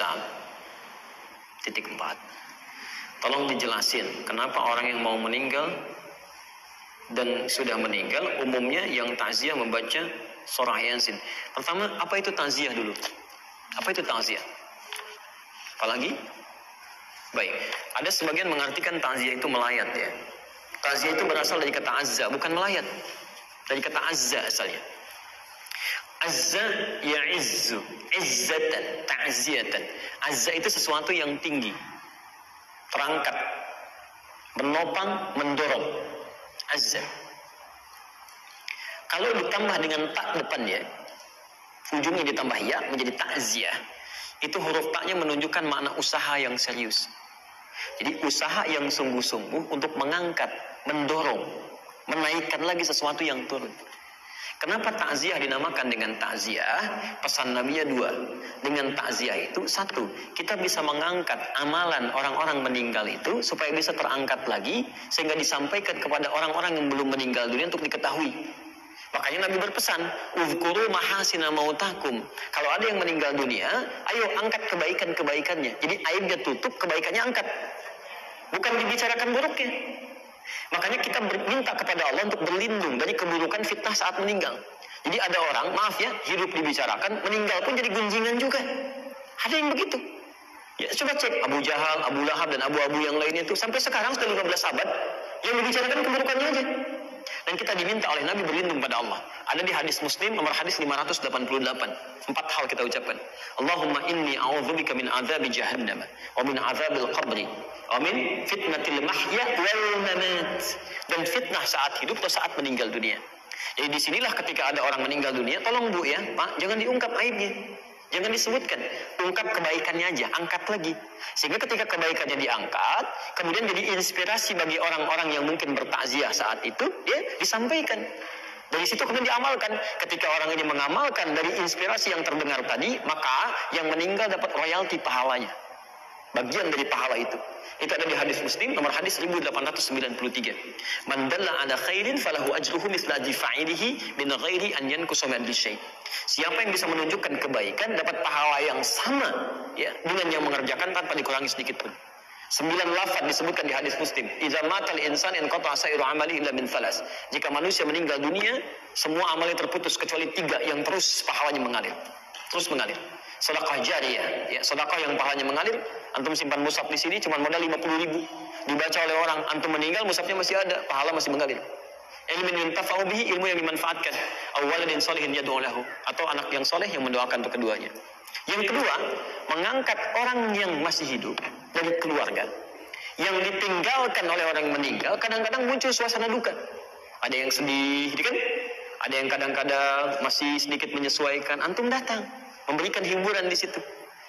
Islam. Titik 4. Tolong dijelasin kenapa orang yang mau meninggal dan sudah meninggal umumnya yang takziah membaca surah Yasin. Pertama, apa itu takziah dulu? Apa itu takziah? Apalagi? Baik, ada sebagian mengartikan takziah itu melayat ya. Takziah itu berasal dari kata azza, bukan melayat. Dari kata azza asalnya. Azza ya'izzu, izzatan, ta'ziyatan. Azza itu sesuatu yang tinggi, terangkat, menopang, mendorong. Azza. Kalau ditambah dengan tak depannya, ujungnya ditambah ya menjadi ta'ziyah. Itu huruf taknya menunjukkan makna usaha yang serius. Jadi usaha yang sungguh-sungguh untuk mengangkat, mendorong, menaikkan lagi sesuatu yang turun. Kenapa takziah dinamakan dengan takziah? Pesan Nabi-nya 2. Dengan takziah itu 1, kita bisa mengangkat amalan orang-orang meninggal itu supaya bisa terangkat lagi sehingga disampaikan kepada orang-orang yang belum meninggal dunia untuk diketahui. Makanya Nabi berpesan, "Uzkuru mahasina mautakum." Kalau ada yang meninggal dunia, ayo angkat kebaikan-kebaikannya. Jadi aibnya tutup, kebaikannya angkat. Bukan dibicarakan buruknya. Makanya kita minta kepada Allah untuk berlindung dari keburukan fitnah saat meninggal. Jadi ada orang, maaf ya, hidup dibicarakan, meninggal pun jadi gunjingan juga. Ada yang begitu. Ya coba cek Abu Jahal, Abu Lahab dan abu-abu yang lainnya itu sampai sekarang sudah 15 abad yang dibicarakan keburukannya aja. Dan kita diminta oleh Nabi berlindung pada Allah. Ada di hadis Muslim nomor hadis 588. 4 hal kita ucapkan. Allahumma inni a'udzubika min azabi jahannam wa min azabil qabri wa min fitnatil mahya wal mamat. Dan fitnah saat hidup atau saat meninggal dunia. Jadi disinilah ketika ada orang meninggal dunia, tolong Bu ya, Pak, jangan diungkap aibnya. Jangan disebutkan, ungkap kebaikannya aja, angkat lagi. Sehingga ketika kebaikannya diangkat, kemudian jadi inspirasi bagi orang-orang yang mungkin bertakziah saat itu, ya disampaikan. Dari situ kemudian diamalkan. Ketika orang ini mengamalkan dari inspirasi yang terdengar tadi, maka yang meninggal dapat royalti pahalanya. Bagian dari pahala itu. Itu ada di hadis Muslim nomor hadis 1893. Man dalla ala khairin falahu ajruhu mithla ajri fa'ilihi min ghairi an yanqusa min syai'. Siapa yang bisa menunjukkan kebaikan dapat pahala yang sama ya dengan yang mengerjakan tanpa dikurangi sedikit pun. 9 lafaz disebutkan di hadis Muslim. Idza matal insan inqata sa'iru amalihi illa min thalas. Jika manusia meninggal dunia, semua amalnya terputus kecuali 3 yang terus pahalanya mengalir. Terus mengalir. Sedekah jariyah, ya, sedekah yang pahalanya mengalir. Antum simpan mushaf di sini cuma modal 50.000. Dibaca oleh orang, antum meninggal mushafnya masih ada, pahala masih mengalir. Ilmu yang yuntafa'u bihi, ilmu yang dimanfaatkan. Aw waladin sholihin yad'u lahu, atau anak yang soleh yang mendoakan untuk keduanya. Yang kedua, mengangkat orang yang masih hidup dari keluarga. Yang ditinggalkan oleh orang yang meninggal, kadang-kadang muncul suasana duka. Ada yang sedih, kan? Ada yang kadang-kadang masih sedikit menyesuaikan. Antum datang, memberikan hiburan di situ.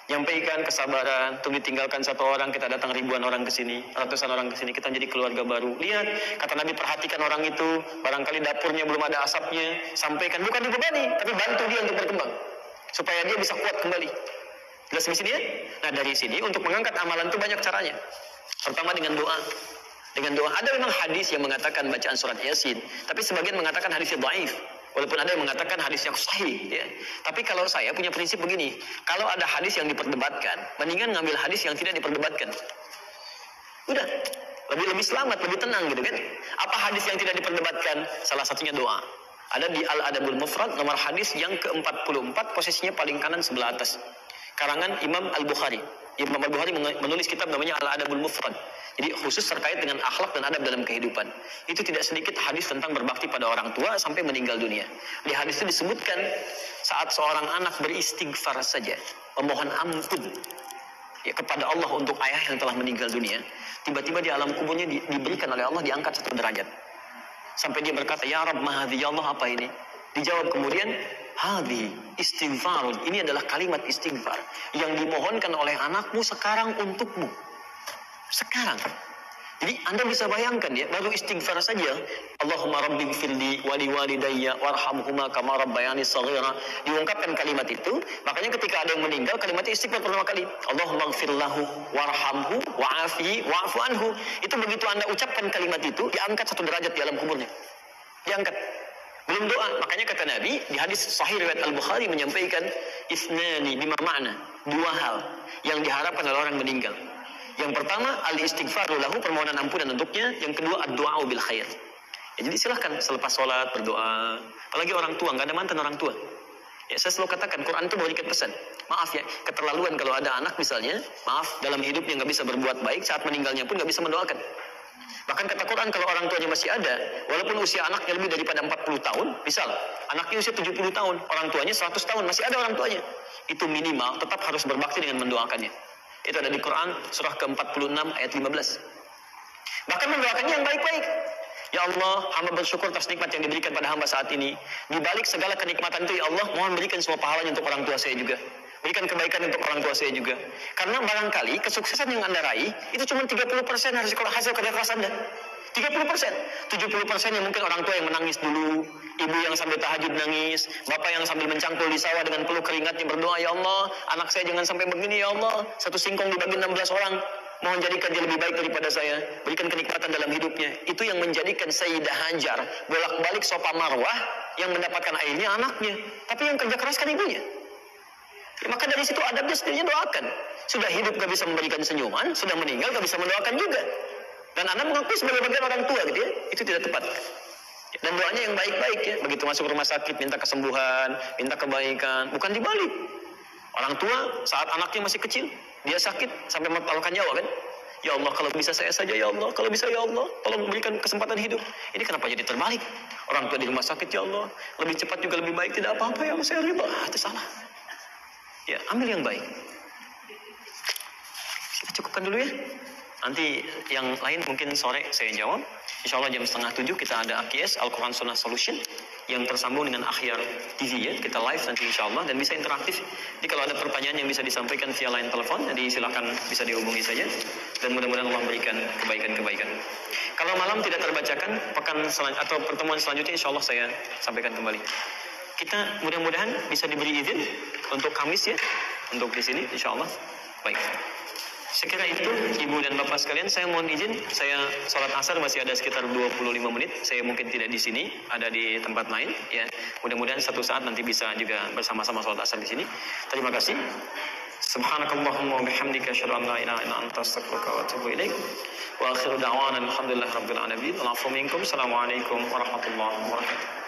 Nyampaikan kesabaran, untuk ditinggalkan satu orang, kita datang ribuan orang ke sini, ratusan orang ke sini, kita jadi keluarga baru. Lihat, kata Nabi, perhatikan orang itu, barangkali dapurnya belum ada asapnya, sampaikan, bukan dibebani, tapi bantu dia untuk berkembang, supaya dia bisa kuat kembali. Jelas di sini ya? Nah dari sini, untuk mengangkat amalan itu banyak caranya. Pertama dengan doa. Dengan doa, ada memang hadis yang mengatakan bacaan surat Yasin, tapi sebagian mengatakan hadisnya dhaif. Walaupun ada yang mengatakan hadisnya sahih, ya. Tapi kalau saya punya prinsip begini, kalau ada hadis yang diperdebatkan, mendingan ngambil hadis yang tidak diperdebatkan. Udah, lebih selamat, lebih tenang gitu kan. Apa hadis yang tidak diperdebatkan? Salah satunya doa. Ada di Al-Adabul Mufrad nomor hadis yang ke-44, posisinya paling kanan sebelah atas. Karangan Imam Al-Bukhari. Imam Al-Bukhari menulis kitab namanya Al-Adabul Mufrad. Jadi khusus terkait dengan akhlak dan adab dalam kehidupan. Itu tidak sedikit hadis tentang berbakti pada orang tua sampai meninggal dunia. Di hadis itu disebutkan saat seorang anak beristighfar saja, memohon ampun ya, kepada Allah untuk ayah yang telah meninggal dunia, tiba-tiba di alam kuburnya diberikan oleh Allah, diangkat 1 derajat. Sampai dia berkata, "Ya Rabb, ma hadhi, ya Allah, apa ini?" Dijawab kemudian, "Hadhi istighfarun." Ini adalah kalimat istighfar yang dimohonkan oleh anakmu sekarang untukmu. Sekarang. Jadi Anda bisa bayangkan ya, baru istighfar saja, Allahumma rabbi gfirli wali walidayya warhamhuma kama rabbayani shaghira, diungkapkan kalimat itu. Makanya ketika ada yang meninggal, kalimatnya istighfar pertama kali, Allahumma gfirlahu warhamhu wa'afihi wa'fu anhu. Itu begitu Anda ucapkan kalimat itu, diangkat 1 derajat di alam kuburnya. Diangkat. Belum doa. Makanya kata Nabi di hadis sahih riwayat Al-Bukhari menyampaikan isnani bima makna, dua hal yang diharapkan oleh orang meninggal. Yang pertama al-istighfaru lahu, permohonan ampunan untuknya. Yang kedua ad-du'a bil khair. Ya, jadi silahkan selepas sholat berdoa. Apalagi orang tua, nggak ada mantan orang tua. Ya, saya selalu katakan Quran itu memberikan pesan. Maaf ya, keterlaluan kalau ada anak misalnya, maaf, dalam hidupnya nggak bisa berbuat baik, saat meninggalnya pun nggak bisa mendoakan. Bahkan kata Quran kalau orang tuanya masih ada, walaupun usia anaknya lebih daripada 40 tahun, misal anaknya usia 70 tahun, orang tuanya 100 tahun, masih ada orang tuanya. Itu minimal tetap harus berbakti dengan mendoakannya. Itu ada di Quran surah ke-46 ayat 15. Bahkan mendoakannya yang baik-baik. Ya Allah, hamba bersyukur atas nikmat yang diberikan pada hamba saat ini. Di balik segala kenikmatan itu, ya Allah, mohon berikan semua pahalanya untuk orang tua saya juga. Berikan kebaikan untuk orang tua saya juga. Karena barangkali kesuksesan yang Anda raih, itu cuma 30% hasil kerja keras Anda. 30%. 70% yang mungkin orang tua yang menangis dulu, ibu yang sambil tahajud nangis, bapak yang sambil mencangkul di sawah dengan peluh keringatnya berdoa, ya Allah, anak saya jangan sampai begini, ya Allah, satu singkong dibagi 16 orang. Mohon jadikan dia lebih baik daripada saya. Berikan kenikmatan dalam hidupnya. Itu yang menjadikan Sayyidah Hajar bolak-balik Safa Marwah, yang mendapatkan airnya anaknya. Tapi yang kerja keras kan ibunya. Ya, maka dari situ adabnya sendirinya doakan. Sudah hidup gak bisa memberikan senyuman, sudah meninggal gak bisa mendoakan juga. Dan Anda mengakui sebagai bagian orang tua gitu ya. Itu tidak tepat. Dan doanya yang baik-baik ya. Begitu masuk rumah sakit minta kesembuhan, minta kebaikan. Bukan dibalik. Orang tua saat anaknya masih kecil, dia sakit sampai mempertaruhkan nyawa kan? Ya Allah, kalau bisa saya saja ya Allah, kalau bisa ya Allah, tolong berikan kesempatan hidup. Ini kenapa jadi terbalik? Orang tua di rumah sakit, ya Allah, lebih cepat juga lebih baik, tidak apa-apa ya Allah, saya riba, itu salah. Ya, ambil yang baik. Kita cukupkan dulu ya. Nanti yang lain mungkin sore saya jawab. Insya Allah jam 6:30 kita ada AKS Al-Quran Sunnah Solution yang tersambung dengan Akhyar TV ya. Kita live nanti insya Allah dan bisa interaktif. Jadi kalau ada pertanyaan yang bisa disampaikan via line telepon, jadi silakan bisa dihubungi saja. Dan mudah-mudahan Allah berikan kebaikan-kebaikan. Kalau malam tidak terbacakan, atau pertemuan selanjutnya insya Allah saya sampaikan kembali. Kita mudah-mudahan bisa diberi izin untuk Kamis ya, untuk di sini insya Allah. Baik. Sekira itu ibu dan bapak sekalian, saya mohon izin, saya sholat asar masih ada sekitar 25 menit, saya mungkin tidak di sini, ada di tempat lain ya. Mudah-mudahan satu saat nanti bisa juga bersama-sama sholat asar di sini. Terima kasih. Subhanakallahumma wa bihamdika asyhadu an la ilaha illa anta astaghfiruka wa atubu ilaik. Wa akhiru da'wana alhamdulillahi rabbil alamin. Assalamualaikum warahmatullahi wabarakatuh.